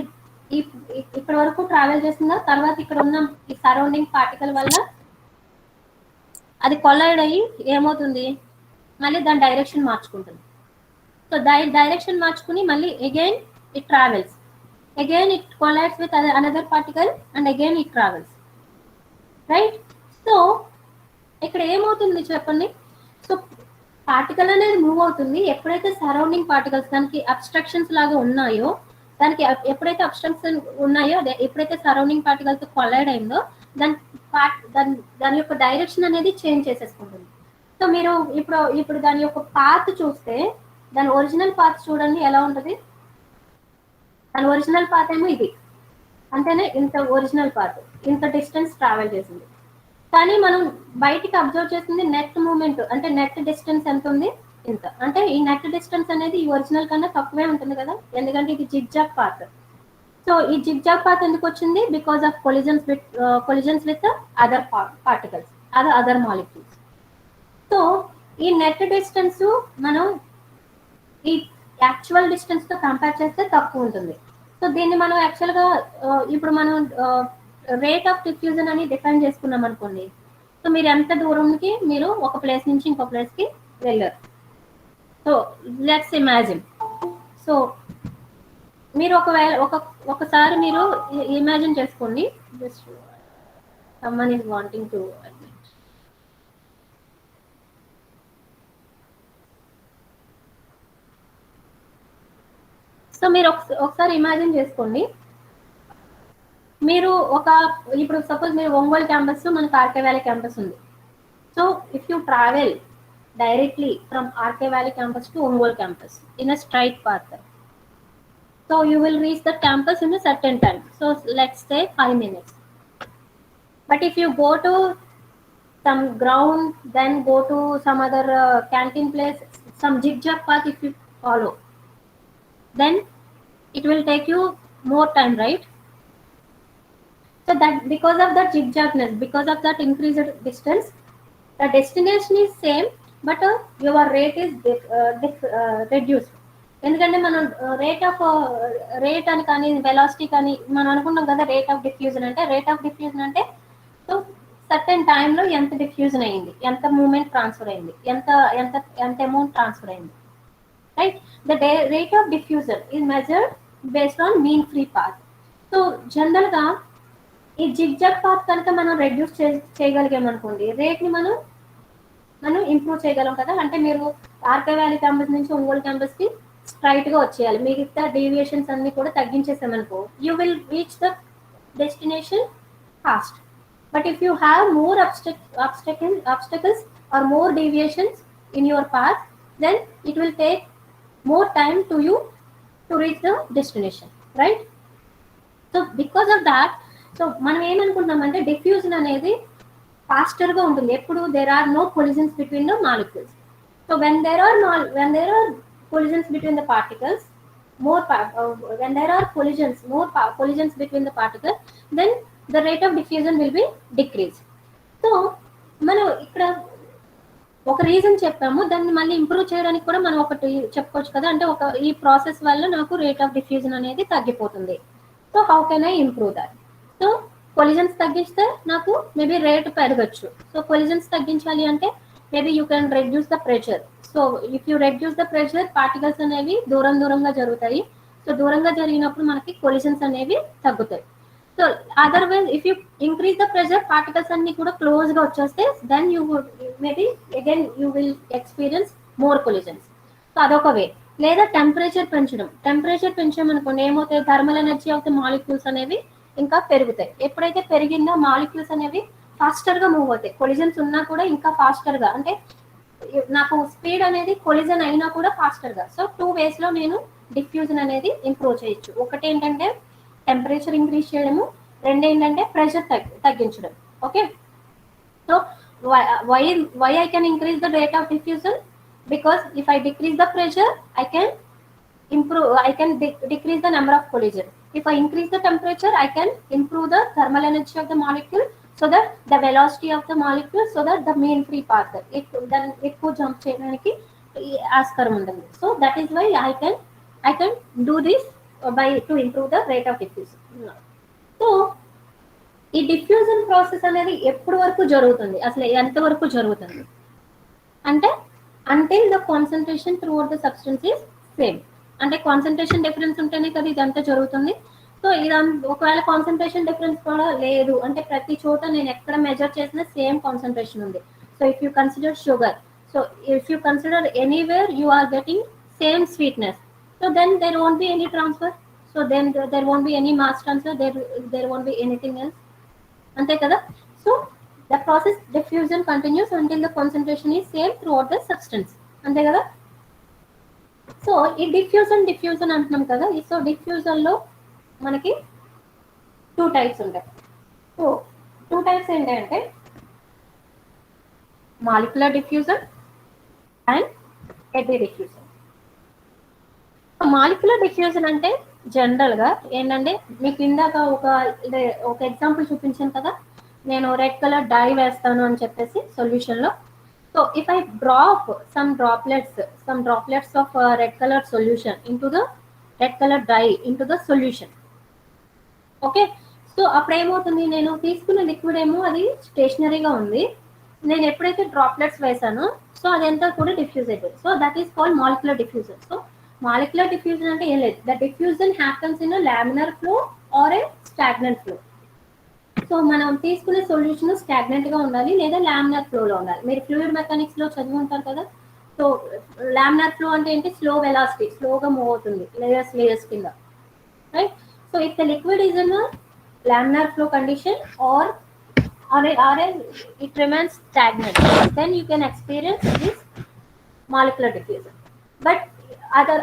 ఇక్కడ వరకు ట్రావెల్ చేస్తుందా, తర్వాత ఇక్కడ ఉన్న ఈ సరౌండింగ్ పార్టికల్ వల్ల అది కొలైడ్ అయ్యి ఏమవుతుంది, మళ్ళీ దాని డైరెక్షన్ మార్చుకుంటుంది. సో డైరెక్షన్ మార్చుకుని మళ్ళీ again it travels, again it colloids with another particle and again it travels, right. So ఇక్కడ ఏమవుతుంది చెప్పండి, సో పార్టికల్ అనేది మూవ్ అవుతుంది. ఎప్పుడైతే సరౌండింగ్ పార్టికల్స్ దానికి అబ్స్ట్రక్షన్స్ లాగా ఉన్నాయో, దానికి ఎప్పుడైతే అబ్స్ట్రక్షన్ ఉన్నాయో అదే ఎప్పుడైతే సరౌండింగ్ పార్టికల్స్ కొలైడ్ అయిందో దాని యొక్క డైరెక్షన్ అనేది చేంజ్ చేసేసుకుంటుంది. సో మీరు ఇప్పుడు దాని యొక్క పాత్ చూస్తే, దాని ఒరిజినల్ పాత్ చూడండి ఎలా ఉంటుంది. దాని ఒరిజినల్ పాత్ ఏమో ఇది, అంటేనే ఇంత ఒరిజినల్ పాత్, ఇంత డిస్టెన్స్ ట్రావెల్ చేసింది. కానీ మనం బయటికి అబ్జర్వ్ చేసింది నెట్ మూమెంట్, అంటే నెట్ డిస్టెన్స్ ఎంత ఉంది, ఇంత. అంటే ఈ నెట్ డిస్టెన్స్ అనేది ఈ ఒరిజినల్ కన్నా తక్కువే ఉంటుంది కదా, ఎందుకంటే ఇది జిగ్జాగ్ పాత్. సో ఈ జిగ్జాగ్ పాత్ ఎందుకు వచ్చింది, because of collisions with other particles, other molecules. So ఈ నెట్ డిస్టెన్స్ మనం ఈ యాక్చువల్ డిస్టెన్స్ తో కంపేర్ చేస్తే తక్కువ ఉంటుంది. సో దీన్ని మనం యాక్చువల్గా ఇప్పుడు మనం రేట్ ఆఫ్ డిఫ్యూజన్ అని డిఫైన్ చేసుకున్నాం అనుకోండి. సో మీరు ఎంత దూరంకి మీరు ఒక ప్లేస్ నుంచి ఇంకో ప్లేస్కి వెళ్ళారు. సో లెట్స్ ఇమాజిన్, సో మీరు ఒకసారి మీరు ఇమాజిన్ చేసుకోండి. Someone is wanting to admit. So మీరు ఒకసారి ఇమాజిన్ చేసుకోండి, మీరు ఇప్పుడు సపోజ్ మీరు ఒంగోలు క్యాంపస్, మనకు ఆర్కే వ్యాలీ క్యాంపస్ ఉంది. So if you travel directly from RK Valley campus to Ongole campus in a straight path. So you will reach the campus in a certain time. So let's say 5 minutes. But if you go to some ground, then go to some other canteen place, some zigzag path if you follow, then it will take you more time, right? So that because of that zigzagness, because of that increased distance, the destination is same, but your rate is reduced. ఎందుకంటే మనం rate అని కానీ velocity కానీ మనం అనుకున్నాం కదా, rate of diffusion అంటే so certain టైంలో ఎంత డిఫ్యూజన్ అయింది, ఎంత మూమెంట్ ట్రాన్స్ఫర్ అయింది, ఎంత అమౌంట్ ట్రాన్స్ఫర్ అయింది, right. The rate of diffusion is measured based on mean free path. So జనరల్గా ఈ జిగ్జాగ్ పాత్ కనుక మనం రెడ్యూస్ చేయగలిగామనుకోండి, రేట్ని మనం ఇంప్రూవ్ చేయగలం కదా. అంటే మీరు ఆర్కే వ్యాలీ క్యాంపస్ నుంచి ఒంగోలు క్యాంపస్కి స్ట్రైట్గా వచ్చేయాలి, మిగతా డీవియేషన్స్ అన్ని కూడా తగ్గించేసామనుకో, you will reach the destination fast. But if you have more obstacles or more deviations in your path, then it will take more time to you to reach the destination, right? So because of that, so మనం ఏమనుకుంటున్నామంటే diffusion అనేది faster గా ఉంటుంది ఎప్పుడు there are no collisions between the molecules. So when there are collisions between the particles, when there are collisions between the particles, then the rate of diffusion will be decreased. So మనం ఇక్కడ ఒక reason చెప్పాము, దాన్ని మళ్ళీ improve చేయడానికి కూడా మనం ఒకటి చెప్పుకోవచ్చు కదా. అంటే ఈ ప్రాసెస్ వల్ల నాకు రేట్ ఆఫ్ డిఫ్యూజన్ అనేది తగ్గిపోతుంది. So how can I improve that? So collisions తగ్గిస్తే నాకు మేబీ రేట్ పెరగచ్చు. సో కొలిజన్స్ తగ్గించాలి అంటే maybe you can reduce the pressure. So if you reduce the pressure, particles అనేవి దూరంగా జరుగుతాయి. సో దూరంగా జరిగినప్పుడు మనకి కొలిషన్స్ అనేవి తగ్గుతాయి. So otherwise if you increase the pressure, particles అన్ని కూడా క్లోజ్ గా వచ్చేస్తే then you maybe again you will experience more collisions. So అదొక వే. లేదా టెంపరేచర్ పెంచడం. టెంపరేచర్ పెంచామనుకోండి ఏమవుతాయి, thermal energy of the molecules అనేవి ఇంకా పెరుగుతాయి. ఎప్పుడైతే పెరిగిందో మాలిక్యూల్స్ అనేవి ఫాస్టర్ గా మూవ్ అవుతాయి. కొలిజన్స్ ఉన్నా కూడా ఇంకా ఫాస్టర్ గా, అంటే నాకు స్పీడ్ అనేది కొలిజన్ అయినా కూడా ఫాస్టర్ గా. సో 2 ways లో నేను డిఫ్యూజన్ అనేది ఇంప్రూవ్ చేయొచ్చు. ఒకటి ఏంటంటే టెంపరేచర్ ఇంక్రీజ్ చేయడము, రెండు ఏంటంటే ప్రెషర్ తగ్గించడం. Okay, so why I can increase the rate of diffusion, because if I decrease the pressure I can decrease the number of collision. If I increase the temperature I can improve the thermal energy of the molecule, so that the velocity of the molecule, so that the mean free path then ఎక్కువ jump చేయడానికి ఆస్కారం ఉంటుంది. So that is why I can do this by to improve the rate of diffusion. So ఈ diffusion process అనేది ఎప్పటి వరకు జరుగుతుంది, అసలు ఎంత వరకు జరుగుతుంది అంటే until the concentration throughout the substance is same. అంటే కాన్సన్ట్రేషన్ డిఫరెన్స్ ఉంటేనే కదా ఇదంతా జరుగుతుంది. సో ఇదంతా ఒకవేళ కాన్సన్ట్రేషన్ డిఫరెన్స్ కూడా లేదు అంటే ప్రతి చోట నేను ఎక్కడ మెజర్ చేసినా సేమ్ కాన్సన్ట్రేషన్ ఉంది. So if you consider sugar, so if you consider anywhere you are getting same sweetness, so then there won't be any transfer. So then there won't be any mass transfer, there won't be anything else. అంతే కదా. So the process diffusion continues until the concentration is same throughout the substance. అంతే కదా. So ఈ diffusion అంటున్నాం కదా. So diffusion లో మనకి 2 types ఉంటాయి. సో 2 types ఏంటంటే molecular diffusion and eddy diffusion. Molecular diffusion అంటే జనరల్ గా ఏంటంటే మీకు ఇందాక ఒక ఎగ్జాంపుల్ చూపించాను కదా, నేను రెడ్ కలర్ డై వేస్తాను అని చెప్పేసి సొల్యూషన్ లో. So if I drop some droplets of red colour solution into the red colour die into the solution. Okay, so అప్పుడు ఏమవుతుంది, నేను తీసుకున్న లిక్విడ్ ఏమో అది స్టేషనరీగా ఉంది, నేను ఎప్పుడైతే డ్రాప్లెట్స్ వేసానో సో అదంతా కూడా డిఫ్యూజ్ అయిపోయింది. So that is called molecular diffusion. So molecular diffusion అంటే ఏం లేదు, the diffusion happens in laminar flow are A stagnant flow. So మనం తీసుకునే సొల్యూషన్ స్టాగ్నెంట్ గా ఉండాలి లేదా లామినార్ ఫ్లో లో ఉండాలి. మీరు ఫ్లూయిడ్ మెకానిక్స్ లో చదివి ఉంటారు కదా. సో లామినార్ ఫ్లో అంటే ఏంటి, స్లో వెలాసిటీ, స్లోగా మూవ్ అవుతుంది లేయర్స్ కింద, right. So if the liquid is in laminar flow condition or it remains stagnant, then you can experience this molecular diffusion. But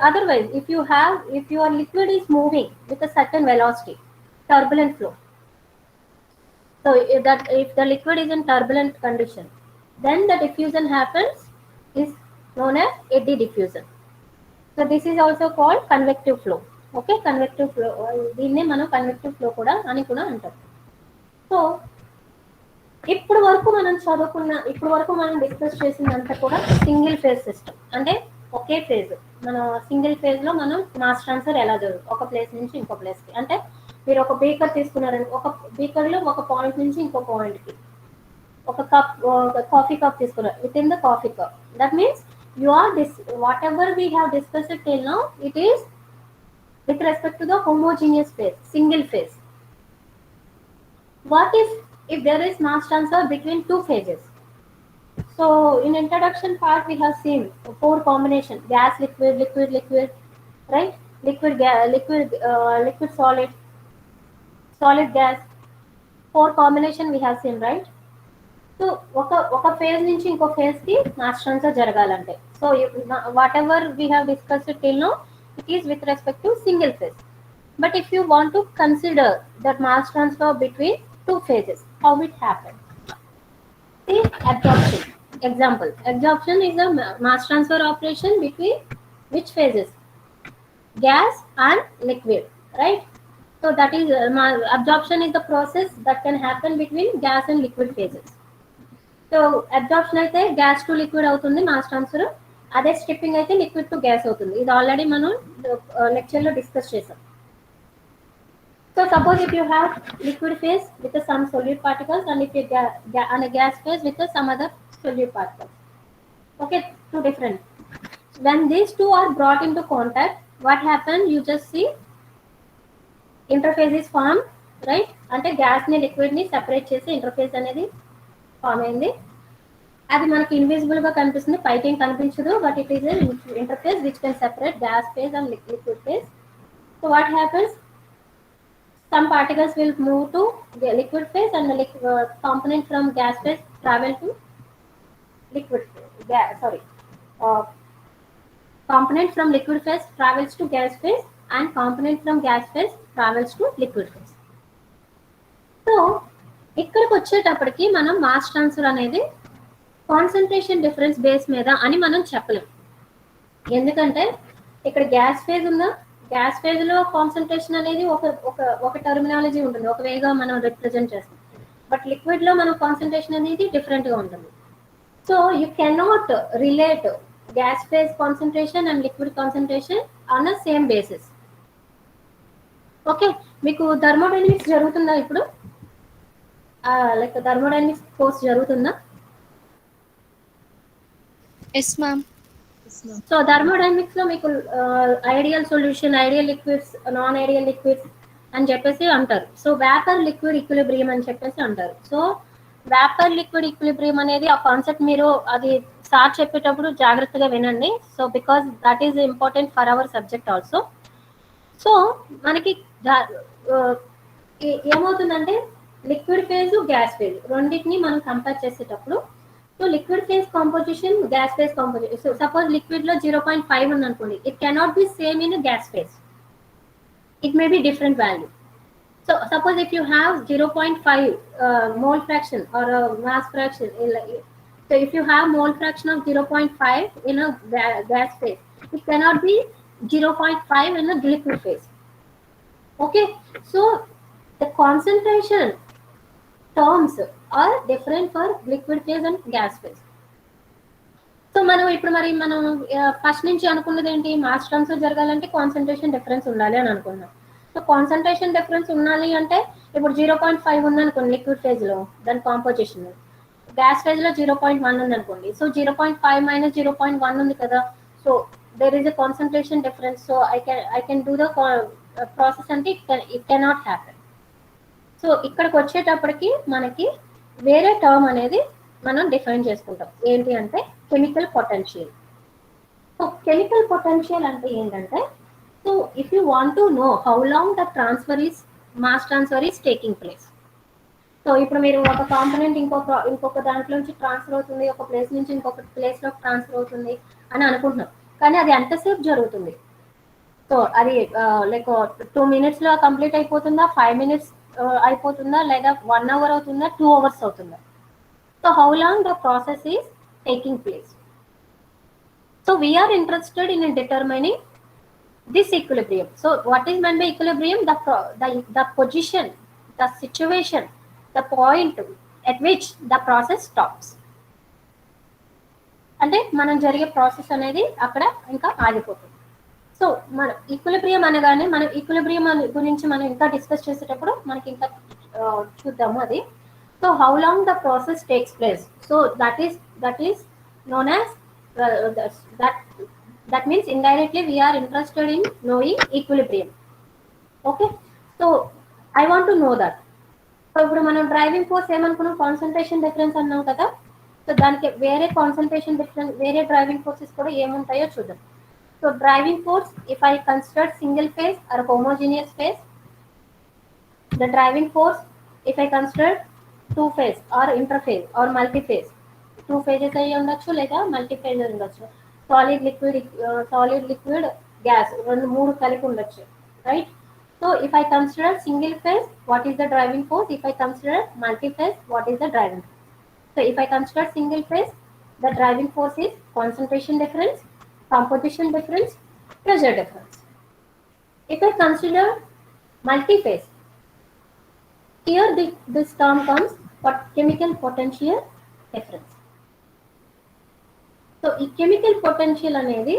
otherwise if your liquid is moving with a certain velocity, turbulent flow, so if the liquid is in turbulent condition, then the diffusion happens is known as eddy diffusion. So this is also called convective flow. Okay, convective flow, దీన్నే మనం convective flow కూడా అని కూడా అంటాం. So ఇప్పుడు వరకు మనం discuss చేసిందంతా కూడా సింగిల్ ఫేజ్ సిస్టమ్. అంటే ఒకే ఫేజ్, మన సింగిల్ ఫేజ్ లో మనం మాస్ ట్రాన్స్ఫర్ ఎలా జరుగుతుంది ఒక ప్లేస్ నుంచి ఇంకో ప్లేస్ కి. అంటే మీరు ఒక బీకర్ తీసుకున్నారని, ఒక బీకర్ లో ఒక పాయింట్ నుంచి ఇంకో పాయింట్ కి ఒక కాఫీ కప్ తీసుకున్నారు, within the coffee cup. That means you are whatever we have discussed till now, it is with respect to the homogeneous phase, single phase. What if there is mass transfer between 2 phases? So in introduction part we have seen 4 combination: gas, liquid, right? Liquid, solid gas. 4 combination we have seen, right? So ఒక phase నుంచి ఇంకో phase కి mass transfer జరగాలంటే, so whatever we have discussed till now, it is with respect to single phase. But if you want to consider that mass transfer between 2 phases, how it happens? See, absorption. Example, absorption is a mass transfer operation between which phases? Gas and liquid, right? So that is absorption is the process that can happen between gas and liquid phases. So absorption అయితే gas to liquid అవుతుంది mass transfer, అదే stripping అయితే liquid to gas అవుతుంది. ఇది already మనం lecture లో discuss చేసాం. So suppose if you have liquid phase with some solute particles and if and gas phase with some other solute particles. Okay, two different. When these two are brought into contact, what happens? You just see interface is formed, right? అంటే gas ని liquid ని separate చేసి interface అనేది form అయింది. అది మనకి invisible గా కనిపిస్తుంది, పైకి ఏం కనిపించదు, but it is interface which can separate gas phase and liquid phase. So what happens? Some particles will move to the liquid phase and the component from gas phase travel to liquid phase. Component from liquid phase travels to gas phase and component from gas phase travels to liquid phase. So ఇక్కడికి వచ్చేటప్పటికి మనం mass transfer అనేది concentration difference base మీద అని మనం చెప్పలేం. ఎందుకంటే ఇక్కడ గ్యాస్ ఫేజ్ ఉందా, గ్యాస్ ఫేజ్ లో కాన్సన్ట్రేషన్ అనేది ఒక టర్మినాలజీ ఉంటుంది, ఒక వేగా మనం రిప్రజెంట్ చేస్తాం. బట్ లిక్విడ్ లో మనం కాన్సన్ట్రేషన్ అనేది డిఫరెంట్ గా ఉంటుంది. So you cannot relate gas phase concentration and liquid concentration on the same basis. Okay, మీకు థర్మోడైనమిక్స్ జరుగుతుందా ఇప్పుడు? లైక్ థర్మోడైనమిక్స్ కోర్స్ జరుగుతుందా? Yes, ma'am. సో థర్మోడైనమిక్స్ లో మీకు ideal solution, ideal liquids, non ideal liquids అని చెప్పేసి అంటారు. సో వేపర్ లిక్విడ్ ఈక్విలిబ్రియం అని చెప్పేసి అంటారు. సో వేపర్ లిక్విడ్ ఈక్విలిబ్రియం అనేది ఆ కాన్సెప్ట్ మీరు అది సార్ చెప్పేటప్పుడు జాగ్రత్తగా వినండి. So because that is important for our subject also. So మనకి ఏమవుతుందంటే లిక్విడ్ ఫేజ్, గ్యాస్ ఫేజ్ రెండింటిని మనం కంపేర్ చేసేటప్పుడు, so liquid phase composition, gas phase composition. So suppose liquid లో 0.5 ఉంది అనుకోండి, it cannot be same in gas phase, it may be different value. So suppose if you have 0.5 mole fraction or mass fraction, so if you have mole fraction of 0.5 in a gas phase, it cannot be 0.5 in a liquid phase. Okay, so the concentration terms are different for liquid phase and gas phase. So మనం ఇప్పుడు మనం first నుంచి అనుకున్నది ఏంటి? Mass transfer జరగాలంటే concentration difference ఉండాలి అని అనుకున్నాం. సో కాన్సన్ట్రేషన్ డిఫరెన్స్ ఉండాలి అంటే ఇప్పుడు 0.5 ఉంది అనుకోండి లిక్విడ్ ఫేజ్ లో, దాని కాంపోజిషన్. గ్యాస్ ఫేజ్ లో 0.1 ఉంది అనుకోండి. సో 0.5 మైనస్ 0.1 ఉంది కదా, so there is a concentration difference. So I can do the process అంటే ఇట్ కెనాట్ హ్యాపెన్. సో ఇక్కడికి వచ్చేటప్పటికి మనకి వేరే టర్మ్ అనేది మనం డిఫైన్ చేసుకుంటాం. ఏంటి అంటే chemical potential. So chemical potential అంటే ఏంటంటే, so if you want to know how long the mass transfer is taking place. So ఇప్పుడు మీరు ఒక కాంపోనెంట్ ఇంకొక దాంట్లో నుంచి ట్రాన్స్ఫర్ అవుతుంది, ఒక ప్లేస్ నుంచి ఇంకొక ప్లేస్ లో ట్రాన్స్ఫర్ అవుతుంది అని అనుకుంటున్నాం, కానీ అది ఎంతసేపు జరుగుతుంది? సో అది లైక్ 2 minutes లో కంప్లీట్ అయిపోతుందా, 5 minutes అయిపోతుందా, లేదా 1 hour అవుతుందా, 2 hours అవుతుందా? So how long the process is taking place. So we're interested in determining this equilibrium. So what is meant by equilibrium? The position, the situation, the point at which the process stops. అంటే మనం జరిగే process అనేది అక్కడ ఇంకా ఆగిపోతుంది. So మన equilibrium అనగానే మనం ఈక్విలిబ్రియం గురించి మనం ఇంకా డిస్కస్ చేసేటప్పుడు మనకి ఇంకా చూద్దాము అది. So how long the process takes place. So that is known as that means indirectly we are interested in knowing equilibrium. Okay, so I want to know that. So ఇప్పుడు మనం డ్రైవింగ్ ఫోర్స్ ఏమనుకున్నాం, concentration difference అన్నాం కదా. So దానికి వేరే concentration difference, వేరే driving forces కూడా ఏముంటాయో చూద్దాం. So driving force, if I consider single phase or homogeneous phase, the driving force if I consider 2 phase or interphase or multiphase, 2 phases అయ్యి ఉండొచ్చు లేదా మల్టీఫేజ్ ఉండొచ్చు, సాలిడ్ లిక్విడ్ గ్యాస్ 2-3 కలిపి ఉండొచ్చు, right? So if I consider single phase, what is the driving force? If I consider multiphase, what is the driving force? So if I consider single phase, the driving force is concentration difference, composition difference, pressure difference. If I consider multi-phase, here this term comes for chemical potential difference. So ఈ chemical potential అనేది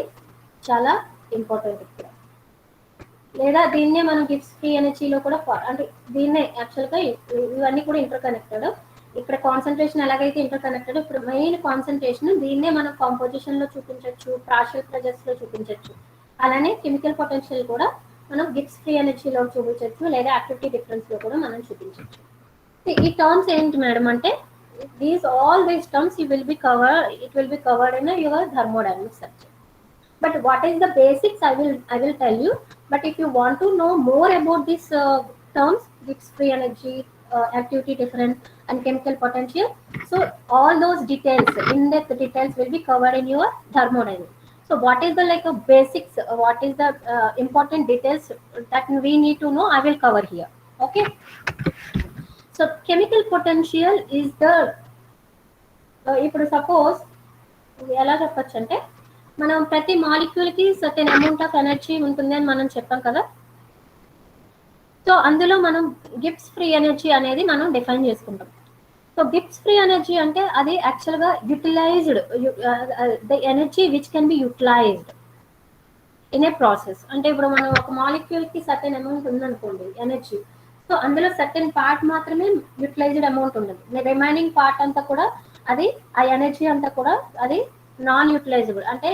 చాలా important ఇక్కడ, లేదా దీన్నే మనం Gibbs free ఎనర్జీలో కూడా అంటే దీన్నే యాక్చువల్గా ఇవన్నీ కూడా ఇంటర్ కనెక్టెడ్. ఇక్కడ కాన్సన్ట్రేషన్ ఎలాగైతే ఇంటర్ కనెక్టెడ్, ఇప్పుడు మెయిన్ కాన్సన్ట్రేషన్ దీన్నే మనం కాంపోజిషన్ లో చూపించవచ్చు, పార్షియల్ ప్రెజర్స్ లో చూపించవచ్చు. అలానే కెమికల్ పొటెన్షియల్ కూడా మనం గిబ్స్ ఫ్రీ ఎనర్జీలో చూపించవచ్చు, లేదా యాక్టివిటీ డిఫరెన్స్ లో కూడా మనం చూపించవచ్చు. ఈ టర్మ్స్ ఏంటి మేడం అంటే all these terms it will be covered in your thermodynamics subject. But what is the basics I will tell you. But if you want to know more about these terms, Gibbs free energy, activity difference and chemical potential, so all those details, in-depth details will be covered in your thermodynamics. So what is the like a basics, what is the important details that we need to know, I will cover here. Okay. So chemical potential is the ఇప్పుడు suppose ఎలా చెప్పొచ్చు అంటే మనం ప్రతి molecule కి certain amount of energy ఉంటుంది అని మనం చెప్పాం కదా. సో అందులో మనం గిబ్స్ ఫ్రీ ఎనర్జీ అనేది మనం డిఫైన్ చేసుకుంటాం. సో గిబ్స్ ఫ్రీ ఎనర్జీ అంటే అది యాక్చువల్గా utilised, the energy which can be utilised in a process. అంటే ఇప్పుడు మనం ఒక మాలిక్యూల్ కి సర్టెన్ అమౌంట్ ఉందనుకోండి ఎనర్జీ, సో అందులో సర్టెన్ పార్ట్ మాత్రమే యూటిలైజ్డ్ అమౌంట్ ఉంటుంది, రిమైనింగ్ పార్ట్ అంతా కూడా అది ఆ ఎనర్జీ అంతా కూడా అది నాన్ యూటిలైజబుల్, అంటే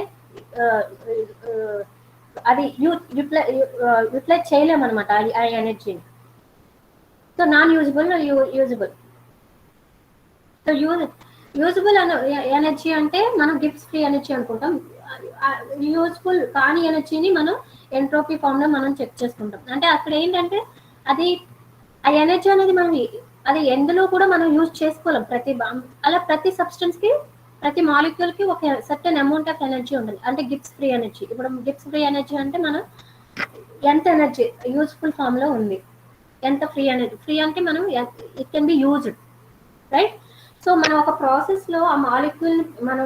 అది యూటిలైజ్ చేయలేము అనమాట ఆ ఎనర్జీని. So non usable, usable. So usable energy అంటే మనం గిబ్స్ ఫ్రీ ఎనర్జీ అనుకుంటాం. యూజ్ఫుల్ కాని ఎనర్జీని మనం ఎంట్రోపీ ఫామ్ లో మనం చెక్ చేసుకుంటాం. అంటే అక్కడ ఏంటంటే అది ఆ ఎనర్జీ అనేది మనం అది ఎందులో కూడా మనం యూజ్ చేసుకోలేం. అలా ప్రతి సబ్స్టెన్స్ కి, ప్రతి మాలిక్యూల్ కి ఒక సర్టెన్ అమౌంట్ ఆఫ్ ఎనర్జీ ఉంటుంది, అంటే గిబ్స్ ఫ్రీ ఎనర్జీ. ఇప్పుడు గిబ్స్ ఫ్రీ ఎనర్జీ అంటే మనం ఎంత ఎనర్జీ యూజ్ఫుల్ ఫామ్ లో ఉంది, ఎంత ఫ్రీ ఎనర్జీ. ఫ్రీ అంటే మనం it can be used, right. So మనం ఒక ప్రాసెస్ లో ఆ మాలిక్యూల్ మనం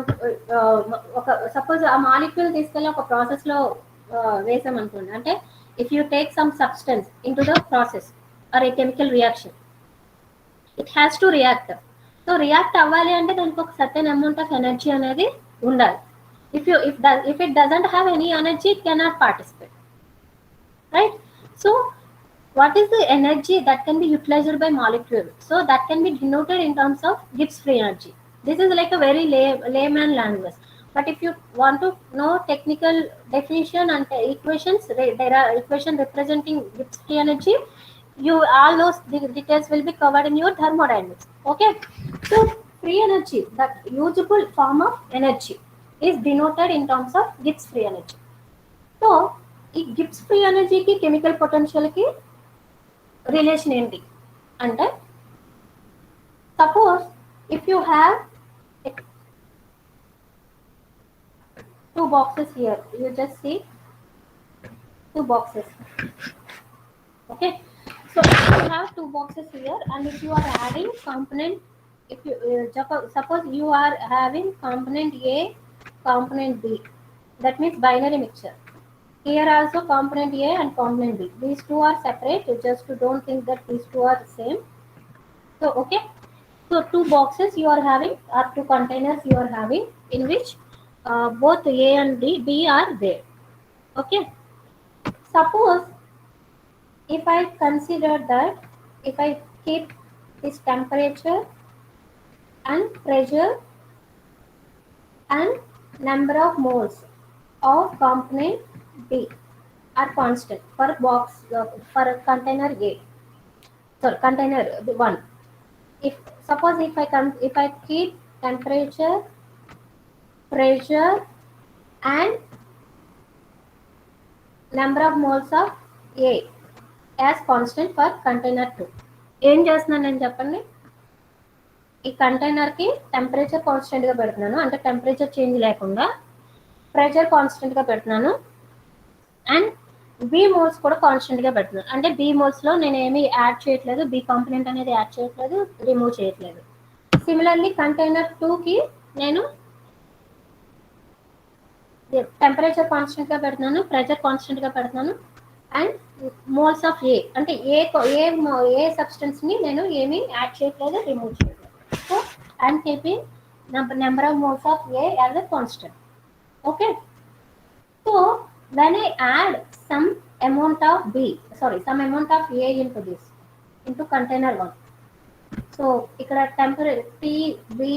ఒక సపోజ్ ఆ మాలిక్యూల్ తీసుకెళ్ళి ఒక ప్రాసెస్ లో వేసాం అనుకోండి. అంటే if you take some substance into the process or a chemical reaction, it has to react. So react అవ్వాలి అంటే దానికి ఒక సర్టెన్ అమౌంట్ ఆఫ్ ఎనర్జీ అనేది ఉండాలి. If it doesn't have any energy, it cannot participate, right. So what is the energy that can be utilized by molecule? So that can be denoted in terms of Gibbs free energy. This is like a very layman language. But if you want to know technical definition and equations, there are equations representing Gibbs free energy. All those details will be covered in your thermodynamics. Okay. So free energy, that usable form of energy, is denoted in terms of Gibbs free energy. So ఈ Gibbs free ఎనర్జీకి chemical potential కి relation ఏంటి అంటే, suppose if you have 2 boxes here, you just see 2 boxes. Okay, so if you have 2 boxes here and if you are adding component, if you suppose you are having component A, component B, that means binary mixture. Here also component A and component B. These two are separate. You just don't think that these two are the same. So okay. So 2 boxes you are having, or 2 containers you are having, in which both A and B are there. Okay. Suppose if I consider that, if I keep this temperature and pressure and number of moles of component B are constant for box for container A, sorry, container 1. If suppose if I keep temperature, pressure and number of moles of A as constant for container 2, ఏం చేస్తున్నాను నేను చెప్పండి. ఈ container కి temperature constant గా పెడుతున్నాను, అంటే temperature change లేకుండా. ప్రెషర్ కాన్స్టెంట్ గా పెడుతున్నాను అండ్ బి మోల్స్ కూడా కాన్స్టెంట్ గా పెడుతున్నాను. అంటే బి మోల్స్ లో నేను ఏమి యాడ్ చేయట్లేదు, బి కాంపోనెంట్ అనేది యాడ్ చేయట్లేదు, రిమూవ్ చేయట్లేదు. సిమిలర్లీ కంటైనర్ 2 కి నేను టెంపరేచర్ కాన్స్టెంట్ గా పెడుతున్నాను, ప్రెషర్ కాన్స్టెంట్ గా పెడుతున్నాను అండ్ మోల్స్ ఆఫ్ ఏ, అంటే ఏ సబ్స్టెన్స్ ని నేను ఏమి యాడ్ చేయట్లేదు, రిమూవ్ చేయట్లేదు. So I'm keeping number of moles of A as a constant. Okay. So when I add some amount of A into this, into container 1, so ఇక్కడ temporary T B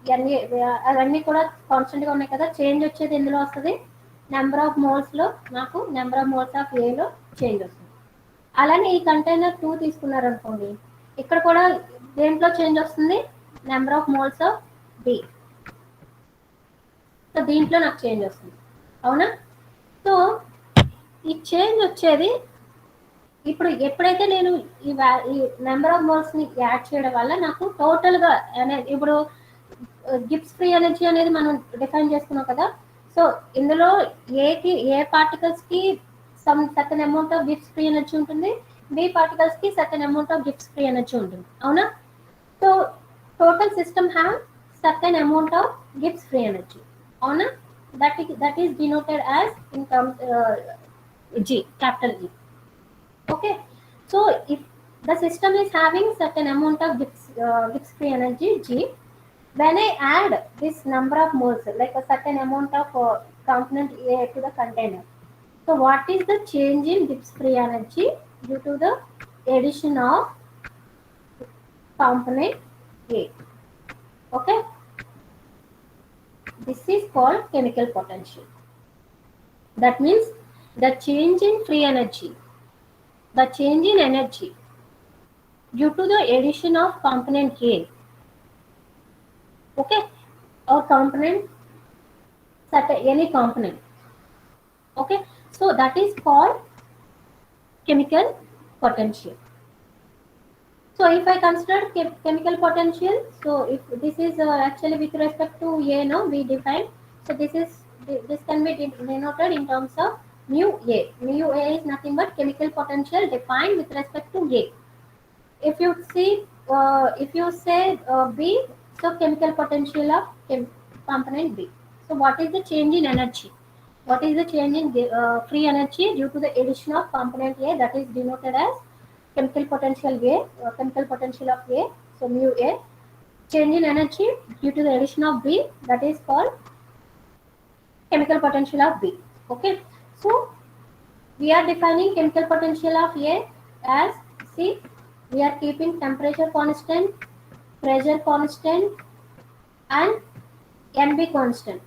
ఇవన్నీ అవన్నీ కూడా కాన్స్టెంట్గా ఉన్నాయి కదా, చేంజ్ వచ్చేది ఎందులో వస్తుంది, నెంబర్ ఆఫ్ మోల్స్లో నాకు నెంబర్ ఆఫ్ మోల్స్ ఆఫ్ ఏలో చేంజ్ వస్తుంది. అలానే ఈ కంటైనర్ 2 తీసుకున్నారనుకోండి, ఇక్కడ కూడా దేంట్లో చేంజ్ వస్తుంది, number of moles of B. So దీంట్లో నాకు చేంజ్ వస్తుంది, అవునా. సో ఈ చేంజ్ వచ్చేది ఇప్పుడు ఎప్పుడైతే నేను ఈ నెంబర్ ఆఫ్ మోల్స్ని యాడ్ చేయడం వల్ల నాకు టోటల్గా అనేది ఇప్పుడు గిబ్స్ ఫ్రీ ఎనర్జీ అనేది మనం డిఫైన్ చేసుకున్నాం కదా. సో ఇందులో ఏ పార్టికల్స్కి some certain amount of Gibbs free energy ఉంటుంది, బి పార్టికల్స్కి certain amount of Gibbs free energy ఉంటుంది, అవునా. So total system have certain amount of Gibbs free energy, అవునా. That is denoted as in terms G, capital G. Okay, so if the system is having certain amount of Gibbs free energy G, when I add this number of moles, like a certain amount of component A to the container, so what is the change in Gibbs free energy due to the addition of component A? Okay, this is called chemical potential. That means the change in free energy, the change in energy due to the addition of component A, okay, or component, any component, okay. So that is called chemical potential. So if I consider chemical potential, so if this is actually with respect to A, now we define, so this can be denoted in terms of mu A. Mu A is nothing but chemical potential defined with respect to A. If you see, if you say B, so chemical potential of component B. So what is the change in energy? What is the change in free energy due to the addition of component A? That is denoted as chemical potential A, chemical potential of A. So mu A. Change in energy due to the addition of B, that is called chemical potential of B. Okay. So we are defining chemical potential of A as, see, we are keeping temperature constant, pressure constant, and MB constant,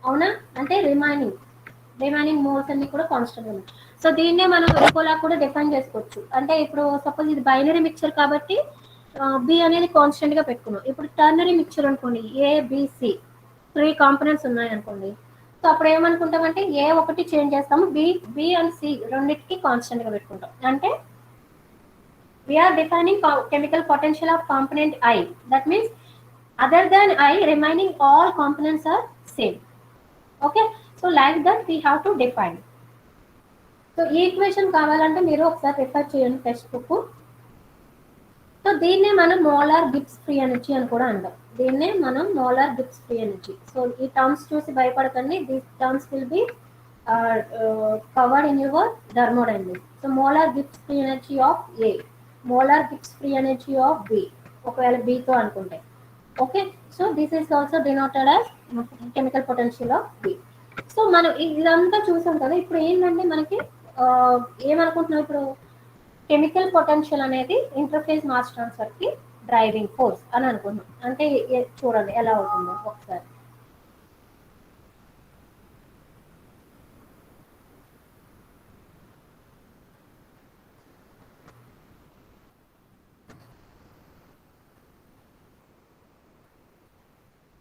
అవునా. అంటే remaining moles అన్ని కూడా constant ఉన్నాయి. So దీన్నే మనం ఇంకోలా కూడా define చేసుకోవచ్చు. అంటే ఇప్పుడు సపోజ్ ఇది బైనరీ మిక్చర్ కాబట్టి బి అనేది కాన్స్టెంట్ గా పెట్టుకున్నాం. ఇప్పుడు టర్నరీ మిక్చర్ అనుకోండి, ఏబిసి 3 కాంపోనెంట్స్ ఉన్నాయి అనుకోండి. సో అప్పుడు ఏమనుకుంటామంటే ఏ ఒకటి చేంజ్ చేస్తాము, బి అండ్ సి రెండింటికి కాన్స్టెంట్ గా పెట్టుకుంటాం. అంటే we're defining chemical potential of component I. That means other than I remaining all components are same. Okay, so like that we have to define. So ఈ equation కావాలంటే మీరు ఒకసారి refer చేయండి text book. So దీన్నే మనం molar Gibbs free energy అని కూడా అంటాం. దీన్నే మనం molar Gibbs free energy. So ఈ టర్మ్స్ చూసి భయపడకండి, these terms will be covered in your thermodynamics. So molar Gibbs free energy of A, molar Gibbs free energy of B, ఒకవేళ బితో అనుకుంటే. Okay, so this is also denoted as chemical potential of B. So మనం ఇదంతా చూసాం కదా. ఇప్పుడు ఏంటంటే మనకి ఏమనుకుంటున్నాం, ఇప్పుడు కెమికల్ పొటెన్షియల్ అనేది ఇంటర్ఫేస్ మాస్ ట్రాన్స్ఫర్ కి డ్రైవింగ్ ఫోర్స్ అని అనుకున్నాం. అంటే చూడండి ఎలా అవుతుందో ఒకసారి.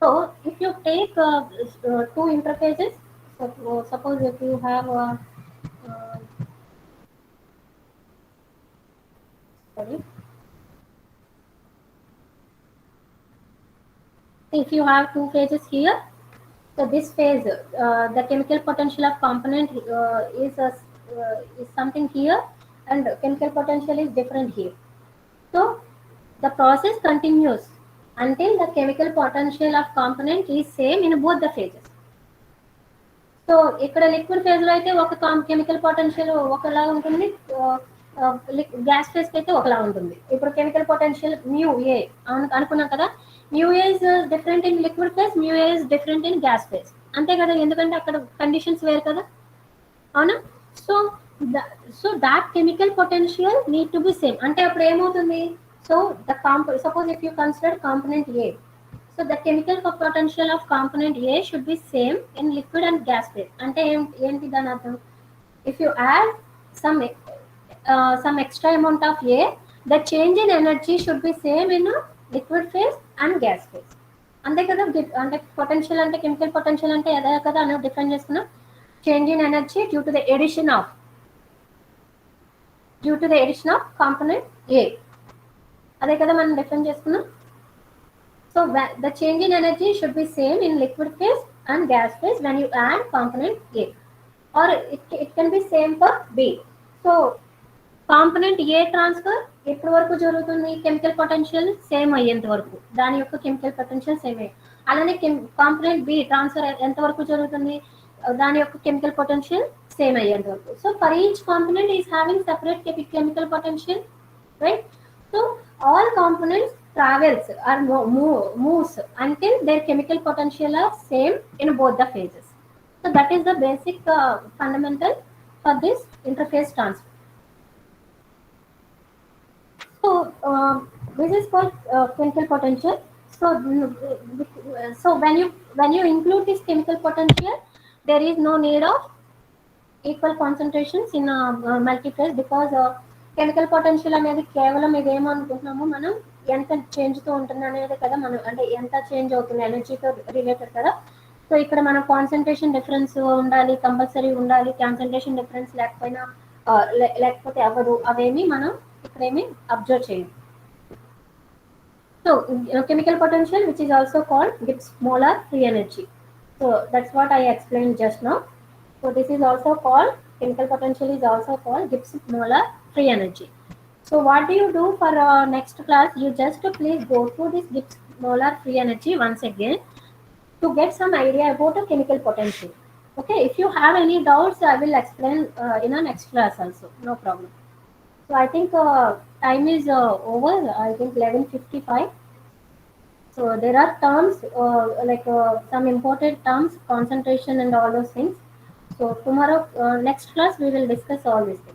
So if you take 2 interfaces, so suppose if you have if you have 2 phases here, so this phase, the chemical potential of component is something here, and chemical potential is different here. So the process continues until the chemical potential of component is same in both the phases. So ఇక్కడ liquid phase లో అయితే ఒక chemical potential ఒకలా ఉంటుంది, gas phase కి అయితే ఒకలా ఉంటుంది. ఇప్పుడు కెమికల్ పొటెన్షియల్ మ్యూ ఏ అనుకున్నాం కదా, mu A is different in liquid phase, mu A is different in gas phase, అంతే కదా, ఎందుకంటే అక్కడ కండిషన్స్ వేరు కదా, అవునా. So that chemical potential need to be same. అంటే అప్పుడు ఏమవుతుంది, so So suppose if you consider component A, so the chemical potential of component A should be same in liquid and gas phase. అంటే ఏంటి దాని అర్థం? If you add some extra amount of A, the change in energy should be same in liquid phase and gas phase. అంతే కదా, అంటే potential అంటే chemical potential అంటే అదే కదా అని డిఫైన్ చేసుకున్నాం. Change in energy due to the addition of component A, అదే కదా మనం డిఫైన్ చేసుకున్నాం. So the change in energy should be same in liquid phase and gas phase when you add component A, or it can be same for B. So component A transfer ఎప్పటి వరకు జరుగుతుంది? Chemical potential same అయ్యేంత వరకు, దాని యొక్క chemical potential same అయ్యి. అలానే component be transfer ఎంత వరకు జరుగుతుంది? దాని యొక్క కెమికల్ పొటెన్షియల్ సేమ్ అయ్యేంత వరకు. So for each component is having separate chemical potential, right? So all components travels or moves until their chemical potential are same in both the phases. So that is the basic fundamental for this interface transfer. So this is called chemical potential. So when you include this chemical potential, there is no need of equal concentrations in multiphase, because chemical potential అనేది కేవలం ఇదేమనుకుంటున్నాము మనం, ఎంత చేంజ్తో ఉంటుంది అనేది కదా మనం, అంటే ఎంత చేంజ్ అవుతుంది ఎనర్జీతో రిలేటెడ్ కదా. సో ఇక్కడ మనం కాన్సన్ట్రేషన్ డిఫరెన్స్ ఉండాలి, కంపల్సరీ ఉండాలి. కాన్సన్ట్రేషన్ డిఫరెన్స్ లేకపోతే అవ్వదు, అవేమి మనం ఇక్కడేమి అబ్జర్వ్ చేయాలి. So chemical potential which is also called Gibbs molar free energy. So that's what I explain just now. So this is also called, chemical potential is also called Gibbs molar free energy. So what do you do for next class? You just please go through this Gibbs molar free energy once again to get some idea about the chemical potential. Okay, if you have any doubts, I will explain in a next class also, no problem. So I think time is over. I think 11:55. So there are terms like some important terms, concentration and all those things. So tomorrow, next class, we will discuss all these things.